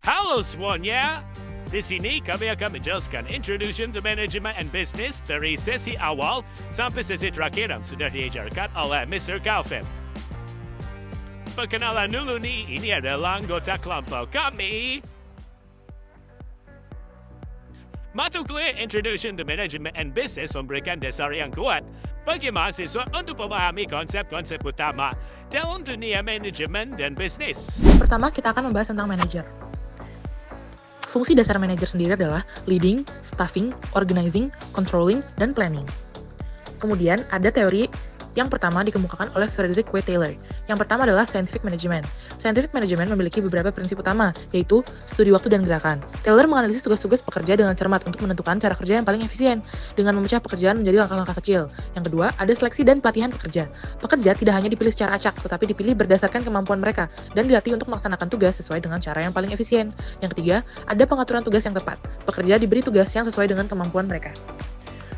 Halo semuanya, di sini kami akan menjelaskan Introduction to Management and Business dari sesi awal sampai sesi terakhir yang sudah diajarkan oleh Mr. Calvin. Perkenalan dulu nih, ini adalah anggota kelompok kami. Mata kuliah Introduction to Management and Business memberikan dasar yang kuat bagi mahasiswa untuk memahami konsep-konsep utama dalam dunia manajemen dan bisnis. Pertama, kita akan membahas tentang manajer. Fungsi dasar manajer sendiri adalah leading, staffing, organizing, controlling, dan planning. Kemudian, ada teori yang pertama dikemukakan oleh Frederick W. Taylor. Yang pertama adalah scientific management. Scientific management memiliki beberapa prinsip utama, yaitu studi waktu dan gerakan. Taylor menganalisis tugas-tugas pekerja dengan cermat untuk menentukan cara kerja yang paling efisien, dengan memecah pekerjaan menjadi langkah-langkah kecil. Yang kedua, ada seleksi dan pelatihan pekerja. Pekerja tidak hanya dipilih secara acak, tetapi dipilih berdasarkan kemampuan mereka, dan dilatih untuk melaksanakan tugas sesuai dengan cara yang paling efisien. Yang ketiga, ada pengaturan tugas yang tepat. Pekerja diberi tugas yang sesuai dengan kemampuan mereka.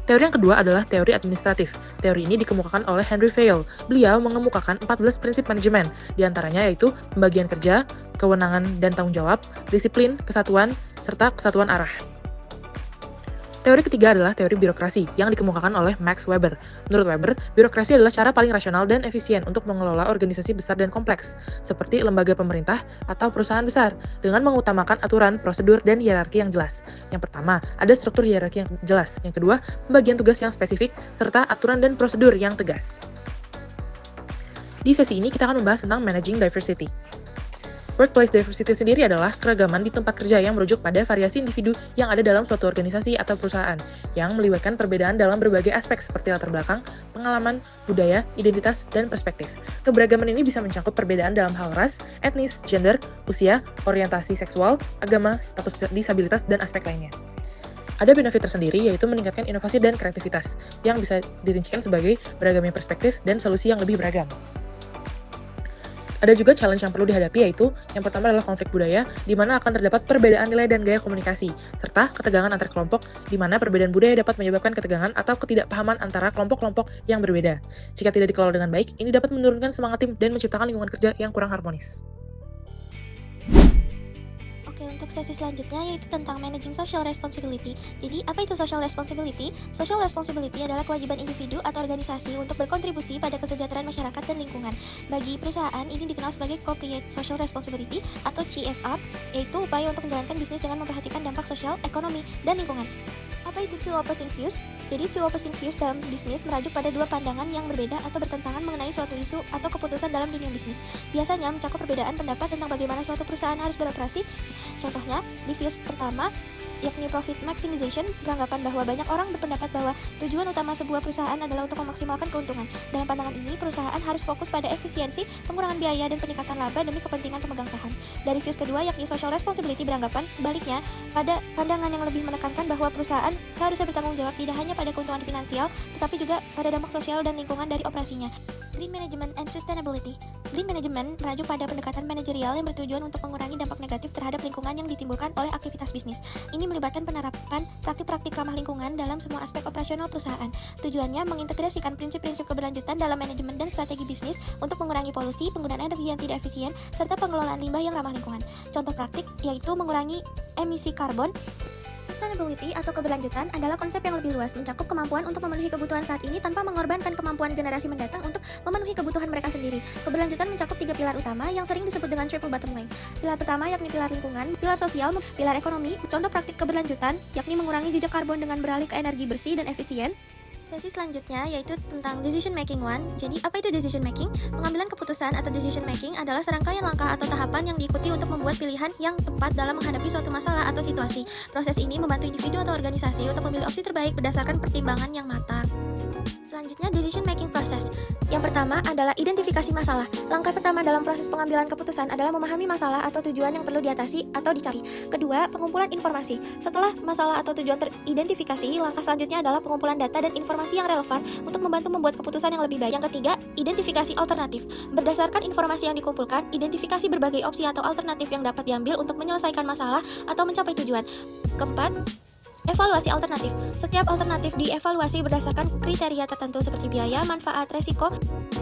Teori yang kedua adalah teori administratif. Teori ini dikemukakan oleh Henry Fayol. Beliau mengemukakan 14 prinsip manajemen, diantaranya yaitu pembagian kerja, kewenangan dan tanggung jawab, disiplin, kesatuan, serta kesatuan arah. Teori ketiga adalah teori birokrasi, yang dikemukakan oleh Max Weber. Menurut Weber, birokrasi adalah cara paling rasional dan efisien untuk mengelola organisasi besar dan kompleks, seperti lembaga pemerintah atau perusahaan besar, dengan mengutamakan aturan, prosedur, dan hierarki yang jelas. Yang pertama, ada struktur hierarki yang jelas. Yang kedua, pembagian tugas yang spesifik, serta aturan dan prosedur yang tegas. Di sesi ini, kita akan membahas tentang managing diversity. Workplace diversity sendiri adalah keragaman di tempat kerja yang merujuk pada variasi individu yang ada dalam suatu organisasi atau perusahaan, yang melibatkan perbedaan dalam berbagai aspek seperti latar belakang, pengalaman, budaya, identitas, dan perspektif. Keberagaman ini bisa mencakup perbedaan dalam hal ras, etnis, gender, usia, orientasi seksual, agama, status disabilitas, dan aspek lainnya. Ada benefit tersendiri, yaitu meningkatkan inovasi dan kreativitas, yang bisa dirincikan sebagai beragamnya perspektif dan solusi yang lebih beragam. Ada juga challenge yang perlu dihadapi, yaitu yang pertama adalah konflik budaya, di mana akan terdapat perbedaan nilai dan gaya komunikasi, serta ketegangan antar kelompok, di mana perbedaan budaya dapat menyebabkan ketegangan atau ketidakpahaman antara kelompok-kelompok yang berbeda. Jika tidak dikelola dengan baik, ini dapat menurunkan semangat tim dan menciptakan lingkungan kerja yang kurang harmonis. Oke, untuk sesi selanjutnya yaitu tentang managing social responsibility. Jadi, apa itu social responsibility? Social responsibility adalah kewajiban individu atau organisasi untuk berkontribusi pada kesejahteraan masyarakat dan lingkungan. Bagi perusahaan, ini dikenal sebagai corporate social responsibility atau CSR, yaitu upaya untuk menjalankan bisnis dengan memperhatikan dampak sosial, ekonomi, dan lingkungan. Apa itu two opposing views? Jadi, two opposing views dalam bisnis merujuk pada dua pandangan yang berbeda atau bertentangan mengenai suatu isu atau keputusan dalam dunia bisnis. Biasanya mencakup perbedaan pendapat tentang bagaimana suatu perusahaan harus beroperasi. Contohnya, di views pertama, yakni profit maximization, beranggapan bahwa banyak orang berpendapat bahwa tujuan utama sebuah perusahaan adalah untuk memaksimalkan keuntungan. Dalam pandangan ini, perusahaan harus fokus pada efisiensi, pengurangan biaya, dan peningkatan laba demi kepentingan pemegang saham. Dari views kedua, yakni social responsibility, beranggapan sebaliknya, pada pandangan yang lebih menekankan bahwa perusahaan seharusnya bertanggung jawab tidak hanya pada keuntungan finansial, tetapi juga pada dampak sosial dan lingkungan dari operasinya. Green Management and Sustainability. Green Management merujuk pada pendekatan manajerial yang bertujuan untuk mengurangi dampak negatif terhadap lingkungan yang ditimbulkan oleh aktivitas bisnis. Ini melibatkan penerapan praktik-praktik ramah lingkungan dalam semua aspek operasional perusahaan. Tujuannya mengintegrasikan prinsip-prinsip keberlanjutan dalam manajemen dan strategi bisnis untuk mengurangi polusi, penggunaan energi yang tidak efisien, serta pengelolaan limbah yang ramah lingkungan. Contoh praktik yaitu mengurangi emisi karbon. Sustainability atau keberlanjutan adalah konsep yang lebih luas, mencakup kemampuan untuk memenuhi kebutuhan saat ini tanpa mengorbankan kemampuan generasi mendatang untuk memenuhi kebutuhan mereka sendiri. Keberlanjutan mencakup 3 pilar utama yang sering disebut dengan triple bottom line. Pilar pertama yakni pilar lingkungan, pilar sosial, pilar ekonomi. Contoh praktik keberlanjutan yakni mengurangi jejak karbon dengan beralih ke energi bersih dan efisien. Sesi selanjutnya yaitu tentang decision making one. Jadi, apa itu decision making? Pengambilan keputusan atau decision making adalah serangkaian langkah atau tahapan yang diikuti untuk membuat pilihan yang tepat dalam menghadapi suatu masalah atau situasi. Proses ini membantu individu atau organisasi untuk memilih opsi terbaik berdasarkan pertimbangan yang matang. Selanjutnya, decision making process. Yang pertama adalah identifikasi masalah. Langkah pertama dalam proses pengambilan keputusan adalah memahami masalah atau tujuan yang perlu diatasi atau dicari. Kedua, pengumpulan informasi. Setelah masalah atau tujuan teridentifikasi, langkah selanjutnya adalah pengumpulan data dan informasi yang relevan untuk membantu membuat keputusan yang lebih baik. Yang ketiga, identifikasi alternatif. Berdasarkan informasi yang dikumpulkan, identifikasi berbagai opsi atau alternatif yang dapat diambil untuk menyelesaikan masalah atau mencapai tujuan. Keempat, Evaluasi alternatif. Setiap alternatif dievaluasi berdasarkan kriteria tertentu seperti biaya, manfaat, resiko.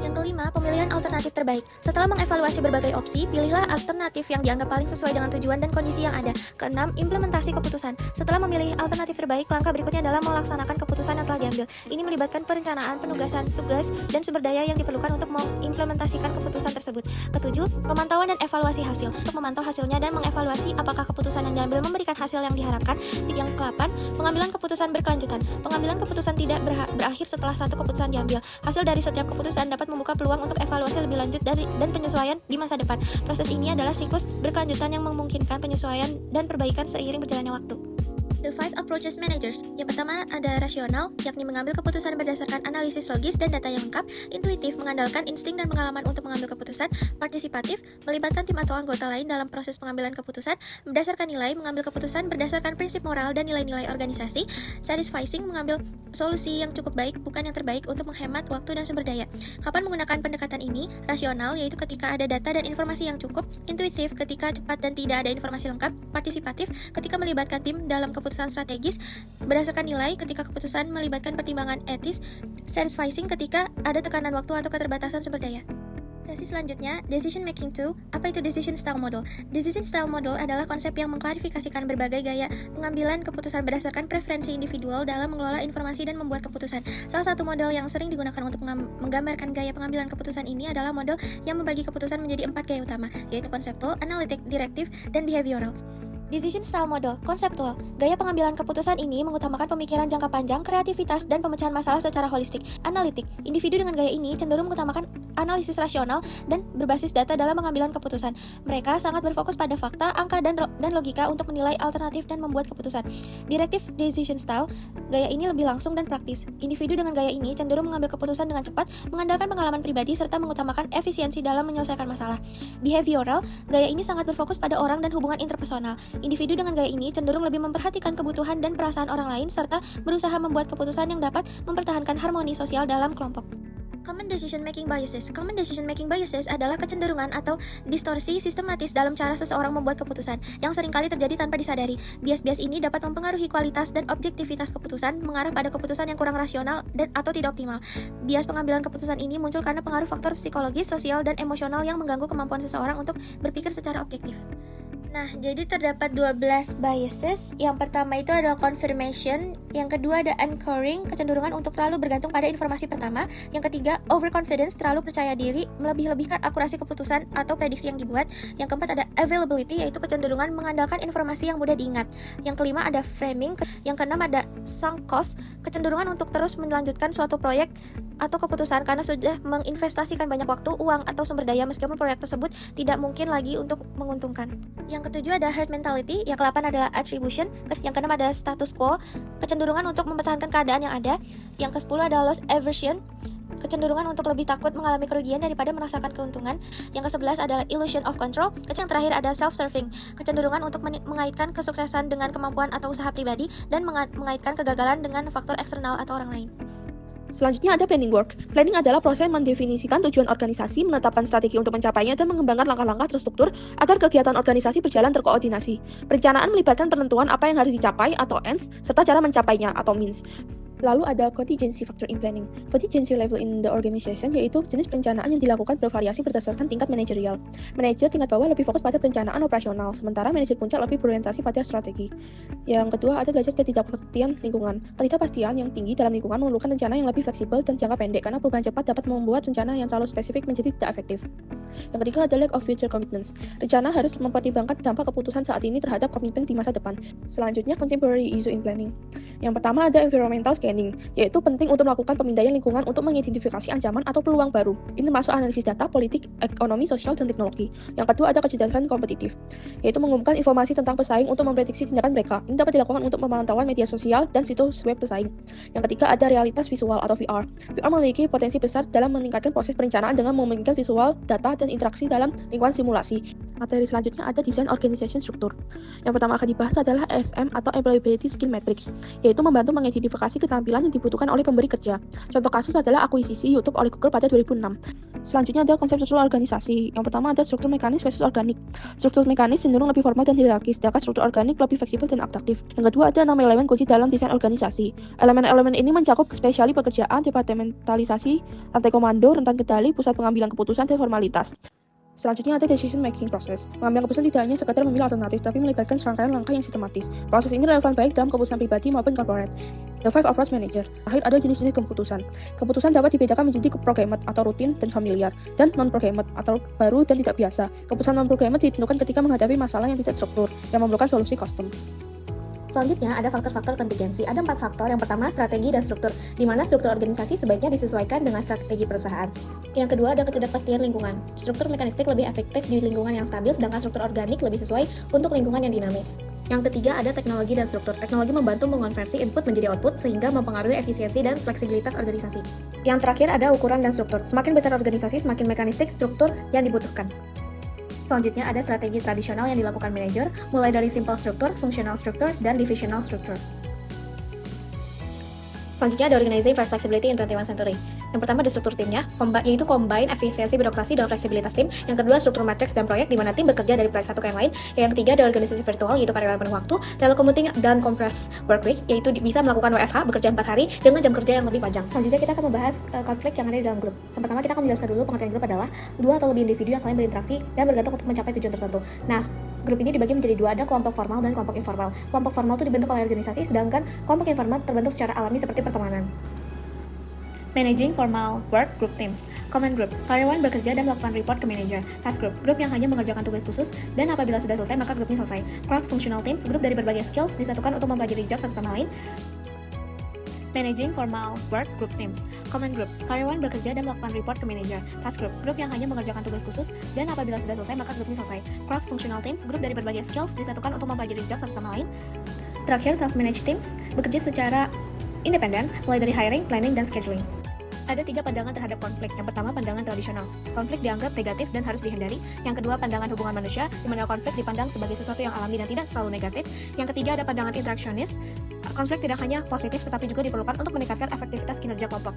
Yang kelima, pemilihan alternatif terbaik. Setelah mengevaluasi berbagai opsi, pilihlah alternatif yang dianggap paling sesuai dengan tujuan dan kondisi yang ada. Keenam, implementasi keputusan. Setelah memilih alternatif terbaik, langkah berikutnya adalah melaksanakan keputusan yang telah diambil. Ini melibatkan perencanaan, penugasan tugas, dan sumber daya yang diperlukan untuk mengimplementasikan keputusan tersebut. Ketujuh, pemantauan dan evaluasi hasil. Untuk memantau hasilnya dan mengevaluasi apakah keputusan yang diambil memberikan hasil yang diharapkan. Yang ke-8, pengambilan keputusan berkelanjutan. Pengambilan keputusan tidak berakhir setelah satu keputusan diambil. Hasil dari setiap keputusan dapat membuka peluang untuk evaluasi lebih lanjut dan penyesuaian di masa depan. Proses ini adalah siklus berkelanjutan yang memungkinkan penyesuaian dan perbaikan seiring berjalannya waktu. The 5 approaches managers. Yang pertama ada rasional, yakni mengambil keputusan berdasarkan analisis logis dan data yang lengkap. Intuitif, mengandalkan insting dan pengalaman untuk mengambil keputusan. Partisipatif, melibatkan tim atau anggota lain dalam proses pengambilan keputusan. Berdasarkan nilai, mengambil keputusan berdasarkan prinsip moral dan nilai-nilai organisasi. Satisficing, mengambil solusi yang cukup baik, bukan yang terbaik untuk menghemat waktu dan sumber daya. Kapan menggunakan pendekatan ini? Rasional, yaitu ketika ada data dan informasi yang cukup. Intuitif, ketika cepat dan tidak ada informasi lengkap. Partisipatif, ketika melibatkan tim dalam keputusan strategis. Berdasarkan nilai, ketika keputusan melibatkan pertimbangan etis. Satisficing, ketika ada tekanan waktu atau keterbatasan sumber daya. Sesi selanjutnya, Decision Making 2. Apa itu Decision Style Model? Decision Style Model adalah konsep yang mengklarifikasikan berbagai gaya pengambilan keputusan berdasarkan preferensi individual dalam mengelola informasi dan membuat keputusan. Salah satu model yang sering digunakan untuk menggambarkan gaya pengambilan keputusan ini adalah model yang membagi keputusan menjadi 4 gaya utama, yaitu konseptual, analytic, direktif, dan behavioral. Decision Style Model, konseptual. Gaya pengambilan keputusan ini mengutamakan pemikiran jangka panjang, kreativitas, dan pemecahan masalah secara holistik. Analitik, individu dengan gaya ini cenderung mengutamakan analisis rasional dan berbasis data dalam pengambilan keputusan. Mereka sangat berfokus pada fakta, angka, dan logika untuk menilai alternatif dan membuat keputusan. Directive Decision Style, gaya ini lebih langsung dan praktis. Individu dengan gaya ini cenderung mengambil keputusan dengan cepat, mengandalkan pengalaman pribadi, serta mengutamakan efisiensi dalam menyelesaikan masalah. Behavioral, gaya ini sangat berfokus pada orang dan hubungan interpersonal. Individu dengan gaya ini cenderung lebih memperhatikan kebutuhan dan perasaan orang lain serta berusaha membuat keputusan yang dapat mempertahankan harmoni sosial dalam kelompok. Common Decision Making Biases. Common Decision Making Biases adalah kecenderungan atau distorsi sistematis dalam cara seseorang membuat keputusan yang seringkali terjadi tanpa disadari. Bias-bias ini dapat mempengaruhi kualitas dan objektivitas keputusan, mengarah pada keputusan yang kurang rasional dan atau tidak optimal. Bias pengambilan keputusan ini muncul karena pengaruh faktor psikologis, sosial, dan emosional yang mengganggu kemampuan seseorang untuk berpikir secara objektif. Nah, jadi terdapat 12 biases. Yang pertama itu adalah confirmation, yang kedua ada anchoring, kecenderungan untuk terlalu bergantung pada informasi pertama, yang ketiga overconfidence, terlalu percaya diri, melebih-lebihkan akurasi keputusan atau prediksi yang dibuat, yang keempat ada availability, yaitu kecenderungan mengandalkan informasi yang mudah diingat, yang kelima ada framing, yang keenam ada sunk cost, kecenderungan untuk terus melanjutkan suatu proyek atau keputusan karena sudah menginvestasikan banyak waktu, uang, atau sumber daya meskipun proyek tersebut tidak mungkin lagi untuk menguntungkan. Yang ketujuh ada herd mentality, yang ke-8 adalah attribution, yang ke-6 ada status quo, kecenderungan untuk mempertahankan keadaan yang ada, yang ke-10 adalah loss aversion, kecenderungan untuk lebih takut mengalami kerugian daripada merasakan keuntungan, yang ke-11 adalah illusion of control, yang terakhir ada self-serving, kecenderungan untuk mengaitkan kesuksesan dengan kemampuan atau usaha pribadi dan mengaitkan kegagalan dengan faktor eksternal atau orang lain. Selanjutnya ada planning work. Planning adalah proses mendefinisikan tujuan organisasi, menetapkan strategi untuk mencapainya, dan mengembangkan langkah-langkah terstruktur agar kegiatan organisasi berjalan terkoordinasi. Perencanaan melibatkan penentuan apa yang harus dicapai atau ends, serta cara mencapainya atau means. Lalu ada contingency factor in planning. Contingency level in the organization yaitu jenis perencanaan yang dilakukan bervariasi berdasarkan tingkat manajerial. Manajer tingkat bawah lebih fokus pada perencanaan operasional, sementara manajer puncak lebih berorientasi pada strategi. Yang kedua ada derajat ketidakpastian lingkungan. Ketidakpastian yang tinggi dalam lingkungan memerlukan rencana yang lebih fleksibel dan jangka pendek karena perubahan cepat dapat membuat rencana yang terlalu spesifik menjadi tidak efektif. Yang ketiga ada lack of future commitments. Rencana harus mempertimbangkan dampak keputusan saat ini terhadap komitmen di masa depan. Selanjutnya contemporary issue in planning. Yang pertama ada environmental scanning, yaitu penting untuk melakukan pemindaian lingkungan untuk mengidentifikasi ancaman atau peluang baru. Ini termasuk analisis data, politik, ekonomi, sosial, dan teknologi. Yang kedua ada kecerdasan kompetitif, yaitu mengumpulkan informasi tentang pesaing untuk memprediksi tindakan mereka. Ini dapat dilakukan untuk pemantauan media sosial dan situs web pesaing. Yang ketiga ada realitas visual atau VR. VR memiliki potensi besar dalam meningkatkan proses perencanaan dengan memungkinkan visual, data, dan interaksi dalam lingkungan simulasi. Materi selanjutnya ada design organization struktur. Yang pertama akan dibahas adalah ESM atau Employability Skill Matrix, yaitu membantu mengidentifikasi keterampilan yang dibutuhkan oleh pemberi kerja. Contoh kasus adalah akuisisi YouTube oleh Google pada 2006. Selanjutnya ada konsep struktur organisasi. Yang pertama ada struktur mekanis versus organik. Struktur mekanis cenderung lebih formal dan hierarkis, sedangkan struktur organik lebih fleksibel dan adaptif. Yang kedua ada 6 elemen kunci dalam desain organisasi. Elemen-elemen ini mencakup spesiali pekerjaan, departementalisasi, rantai komando, rentan kendali, pusat pengambilan keputusan, dan formalitas. Selanjutnya ada decision making process. Mengambil keputusan tidak hanya sekadar memilih alternatif, tapi melibatkan serangkaian langkah yang sistematis. Proses ini relevan baik dalam keputusan pribadi maupun corporate. The five approach manager. Terakhir ada jenis-jenis keputusan. Keputusan dapat dibedakan menjadi programmed atau rutin dan familiar, dan non-programmed atau baru dan tidak biasa. Keputusan non-programmed ditentukan ketika menghadapi masalah yang tidak struktur, yang memerlukan solusi custom. Selanjutnya ada faktor-faktor kontingensi. Ada 4 faktor. Yang pertama, strategi dan struktur, di mana struktur organisasi sebaiknya disesuaikan dengan strategi perusahaan. Yang kedua ada ketidakpastian lingkungan. Struktur mekanistik lebih efektif di lingkungan yang stabil, sedangkan struktur organik lebih sesuai untuk lingkungan yang dinamis. Yang ketiga ada teknologi dan struktur. Teknologi membantu mengonversi input menjadi output sehingga mempengaruhi efisiensi dan fleksibilitas organisasi. Yang terakhir ada ukuran dan struktur. Semakin besar organisasi, semakin mekanistik struktur yang dibutuhkan. Selanjutnya ada strategi tradisional yang dilakukan manajer, mulai dari simple struktur, functional struktur, dan divisional struktur. Selanjutnya ada organizing for flexibility in 21st century. Yang pertama ada struktur timnya, yaitu combine efisiensi birokrasi dan fleksibilitas tim. Yang kedua struktur matriks dan proyek, di mana tim bekerja dari proyek satu ke yang lain. Yang ketiga ada organisasi virtual, yaitu karyawan penuh waktu. Telecommuting dan compressed work week, yaitu bisa melakukan WFH, bekerja 4 hari dengan jam kerja yang lebih panjang. Selanjutnya kita akan membahas konflik yang ada di dalam grup. Yang pertama kita akan menjelaskan dulu pengertian grup adalah dua atau lebih individu yang saling berinteraksi dan bergantung untuk mencapai tujuan tertentu. Nah, grup ini dibagi menjadi dua, ada kelompok formal dan kelompok informal. Kelompok formal itu dibentuk oleh organisasi, sedangkan kelompok informal terbentuk secara alami seperti pertemanan. Managing formal work group teams. Common group, karyawan bekerja dan melakukan report ke manager. Task group, grup yang hanya mengerjakan tugas khusus dan apabila sudah selesai maka grupnya selesai. Cross functional teams, grup dari berbagai skills disatukan untuk mempelajari job satu sama lain. Managing formal work group teams. Common group, karyawan bekerja dan melakukan report ke manager. Task group, grup yang hanya mengerjakan tugas khusus dan apabila sudah selesai maka grupnya selesai. Cross functional teams, grup dari berbagai skills disatukan untuk mempelajari job satu sama lain. Terakhir, self managed teams, bekerja secara independen, mulai dari hiring, planning, dan scheduling. Ada 3 pandangan terhadap konflik. Yang pertama, pandangan tradisional. Konflik dianggap negatif dan harus dihindari. Yang kedua, pandangan hubungan manusia, di mana konflik dipandang sebagai sesuatu yang alami dan tidak selalu negatif. Yang ketiga, ada pandangan interaksionis. Konflik tidak hanya positif, tetapi juga diperlukan untuk meningkatkan efektivitas kinerja kelompok.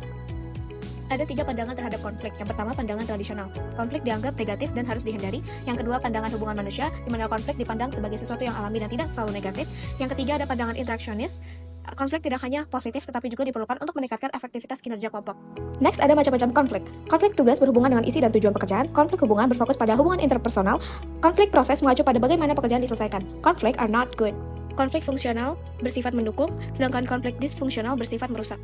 Ada 3 pandangan terhadap konflik. Yang pertama, pandangan tradisional. Konflik dianggap negatif dan harus dihindari. Yang kedua, pandangan hubungan manusia, di mana konflik dipandang sebagai sesuatu yang alami dan tidak selalu negatif. Yang ketiga, ada pandangan interaksionis. Konflik tidak hanya positif, tetapi juga diperlukan untuk meningkatkan efektivitas kinerja kelompok. Next, ada macam-macam konflik. Konflik tugas berhubungan dengan isi dan tujuan pekerjaan. Konflik hubungan berfokus pada hubungan interpersonal. Konflik proses mengacu pada bagaimana pekerjaan diselesaikan. Konflik are not good. Konflik fungsional bersifat mendukung, sedangkan konflik disfungsional bersifat merusak.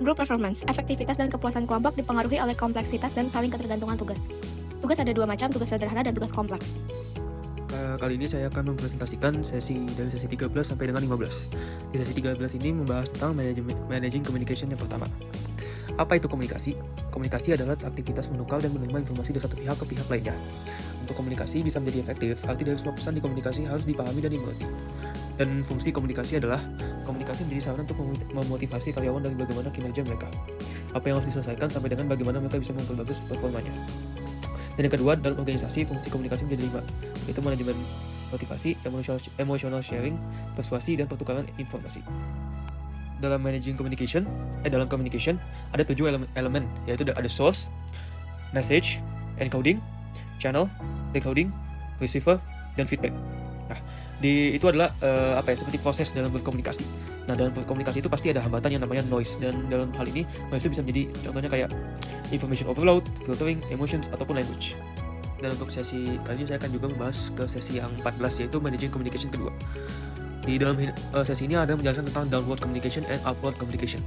Group performance, efektivitas dan kepuasan kelompok dipengaruhi oleh kompleksitas dan saling ketergantungan tugas. Tugas ada 2 macam, tugas sederhana dan tugas kompleks. Kali ini saya akan mempresentasikan dari sesi 13 sampai dengan 15. Di sesi 13 ini membahas tentang managing communication yang pertama. Apa itu komunikasi? Komunikasi adalah aktivitas menukar dan menerima informasi dari satu pihak ke pihak lainnya. Untuk komunikasi bisa menjadi efektif, arti dari semua pesan di komunikasi harus dipahami dan dimengerti. Dan fungsi komunikasi adalah komunikasi menjadi sarana untuk memotivasi karyawan dari bagaimana kinerja mereka, apa yang harus diselesaikan sampai dengan bagaimana mereka bisa memperbagus performanya. Dan yang kedua, dalam organisasi, fungsi komunikasi menjadi 5, yaitu manajemen motivasi, emotional sharing, persuasi, dan pertukaran informasi. Dalam dalam communication, ada 7 elemen, yaitu ada source, message, encoding, channel, decoding, receiver, dan feedback. Nah, itu adalah seperti proses dalam berkomunikasi. Nah, dalam berkomunikasi itu pasti ada hambatan yang namanya noise, dan dalam hal ini noise itu bisa menjadi contohnya kayak information overload, filtering, emotions, ataupun language. Dan untuk sesi kali ini saya akan juga membahas ke sesi yang 14, yaitu managing communication kedua. Di dalam sesi ini ada menjelaskan tentang downward communication and upward communication.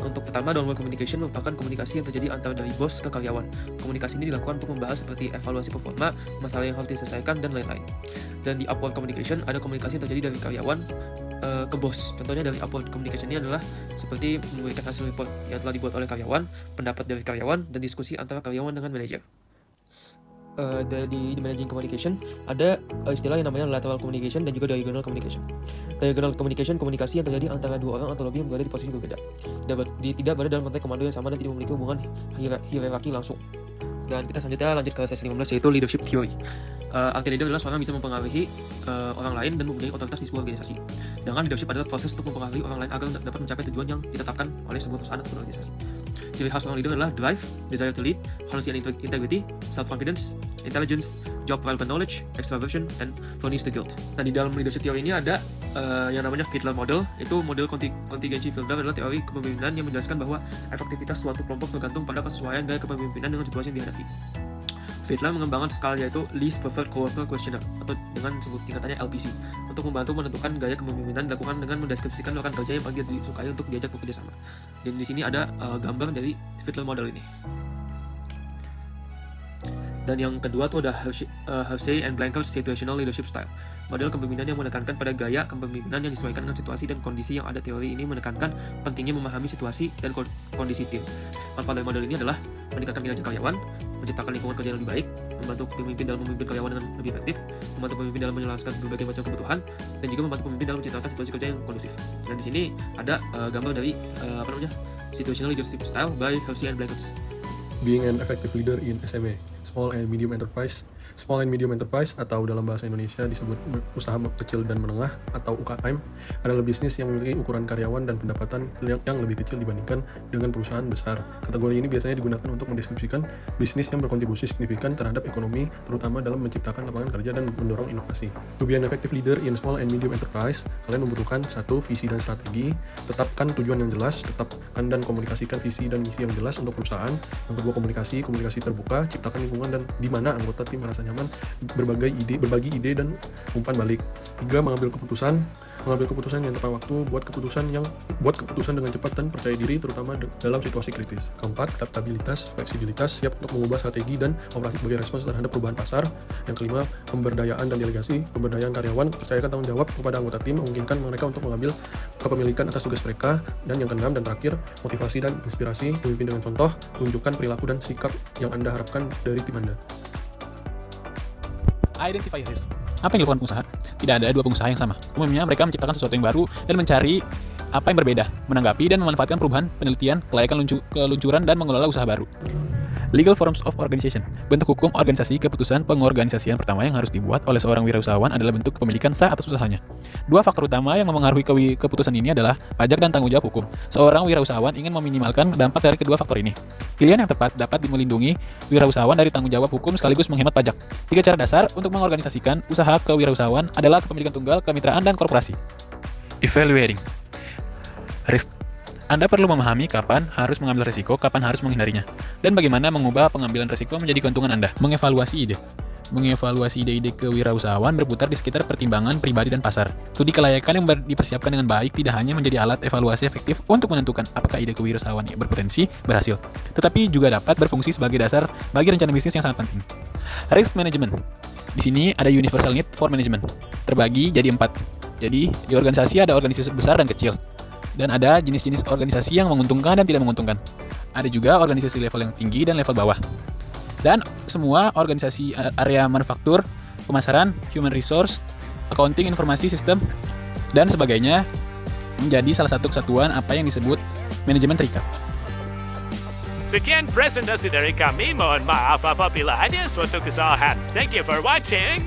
Untuk pertama, downward communication merupakan komunikasi yang terjadi antara dari bos ke karyawan. Komunikasi ini dilakukan untuk membahas seperti evaluasi performa, masalah yang harus diselesaikan, dan lain-lain. Dan di upward communication ada komunikasi yang terjadi dari karyawan ke bos. Contohnya dari upward communication ini adalah seperti memberikan hasil report yang telah dibuat oleh karyawan, pendapat dari karyawan, dan diskusi antara karyawan dengan manajer. Di managing communication ada istilah yang namanya lateral communication dan juga diagonal communication. Diagonal communication, komunikasi yang terjadi antara 2 orang atau lebih yang berada di posisi berbeda. Tidak berada dalam rantai komando yang sama dan tidak memiliki hubungan hierarki langsung. Dan kita selanjutnya lanjut ke sesi 15, yaitu leadership theory. Arti leader adalah seorang yang bisa mempengaruhi orang lain dan mempunyai otoritas di sebuah organisasi. Sedangkan leadership adalah proses untuk mempengaruhi orang lain agar dapat mencapai tujuan yang ditetapkan oleh sebuah perusahaan atau organisasi. Ciri khas seorang leader adalah drive, desire to lead, honesty and integrity, self-confidence, intelligence, job relevant knowledge, extraversion, and furnace to guilt. Nah, di dalam leadership theory ini ada yang namanya Fiedler model. Itu model kontingensi Fiedler adalah teori kepemimpinan yang menjelaskan bahwa efektivitas suatu kelompok tergantung pada kesesuaian gaya kepemimpinan dengan situasi yang dihadapi. Fiedler mengembangkan skala yaitu Least Preferred Coworker Questionnaire atau dengan singkatannya LPC untuk membantu menentukan gaya kepemimpinan dilakukan dengan mendeskripsikan rekan kerja yang paling disukai untuk diajak bekerja sama. Dan di sini ada gambar dari Fiedler model ini. Dan yang kedua tuh ada Hersey and Blanker's Situational Leadership Style. Model kepemimpinan yang menekankan pada gaya kepemimpinan yang disesuaikan dengan situasi dan kondisi yang ada. Teori ini menekankan pentingnya memahami situasi dan kondisi tim. Manfaat dari model ini adalah meningkatkan kinerja karyawan, menciptakan lingkungan kerja yang lebih baik, membantu pemimpin dalam memimpin karyawan dengan lebih efektif, membantu pemimpin dalam menjelaskan berbagai macam kebutuhan, dan juga membantu pemimpin dalam menciptakan situasi kerja yang kondusif. Dan di sini ada gambar dari Situational Leadership Style by Hersey and Blankers. Being an effective leader in SME, Small and Medium Enterprise. Small and Medium Enterprise atau dalam bahasa Indonesia disebut usaha kecil dan menengah atau UKM adalah bisnis yang memiliki ukuran karyawan dan pendapatan yang lebih kecil dibandingkan dengan perusahaan besar. Kategori ini biasanya digunakan untuk mendeskripsikan bisnis yang berkontribusi signifikan terhadap ekonomi, terutama dalam menciptakan lapangan kerja dan mendorong inovasi. To be an effective leader in Small and Medium Enterprise, kalian membutuhkan 1. Visi dan strategi, tetapkan tujuan yang jelas, tetapkan dan komunikasikan visi dan misi yang jelas untuk perusahaan. Yang kedua, komunikasi terbuka, ciptakan lingkungan dan di mana anggota tim merasa nyaman berbagi ide dan umpan balik. 3. Mengambil keputusan yang tepat waktu, buat keputusan dengan cepat dan percaya diri, terutama dalam situasi kritis. 4. Adaptabilitas, fleksibilitas, siap untuk mengubah strategi dan operasi sebagai respons terhadap perubahan pasar. Yang 5. Pemberdayaan dan delegasi, pemberdayaan karyawan, percayakan tanggung jawab kepada anggota tim, memungkinkan mereka untuk mengambil kepemilikan atas tugas mereka. Dan yang 6 dan terakhir, motivasi dan inspirasi, memimpin dengan contoh, tunjukkan perilaku dan sikap yang Anda harapkan dari tim Anda. Identify risk. Apa yang dilakukan pengusaha? Tidak ada dua pengusaha yang sama. Umumnya mereka menciptakan sesuatu yang baru dan mencari apa yang berbeda, menanggapi dan memanfaatkan perubahan, penelitian, kelayakan keluncuran dan mengelola usaha baru. Legal forms of organization. Bentuk hukum organisasi keputusan pengorganisasian pertama yang harus dibuat oleh seorang wirausahawan adalah bentuk kepemilikan sah atas usahanya. Dua faktor utama yang memengaruhi keputusan ini adalah pajak dan tanggung jawab hukum. Seorang wirausahawan ingin meminimalkan dampak dari kedua faktor ini. Pilihan yang tepat dapat melindungi wirausahawan dari tanggung jawab hukum sekaligus menghemat pajak. 3 cara dasar untuk mengorganisasikan usaha kewirausahaan adalah kepemilikan tunggal, kemitraan, dan korporasi. Evaluating risk. Anda perlu memahami kapan harus mengambil risiko, kapan harus menghindarinya, dan bagaimana mengubah pengambilan risiko menjadi keuntungan Anda. Mengevaluasi ide. Mengevaluasi ide-ide kewirausahaan berputar di sekitar pertimbangan pribadi dan pasar. Studi kelayakan yang dipersiapkan dengan baik tidak hanya menjadi alat evaluasi efektif untuk menentukan apakah ide kewirausahaan berpotensi berhasil, tetapi juga dapat berfungsi sebagai dasar bagi rencana bisnis yang sangat penting. Risk management. Di sini ada universal need for management, terbagi jadi 4. Jadi, di organisasi ada organisasi besar dan kecil. Dan ada jenis-jenis organisasi yang menguntungkan dan tidak menguntungkan. Ada juga organisasi level yang tinggi dan level bawah. Dan semua organisasi area manufaktur, pemasaran, human resource, accounting, informasi, sistem, dan sebagainya menjadi salah satu kesatuan apa yang disebut manajemen terikat. Sekian presentasi dari kami. Mohon maaf apabila ada suatu kesalahan. Thank you for watching.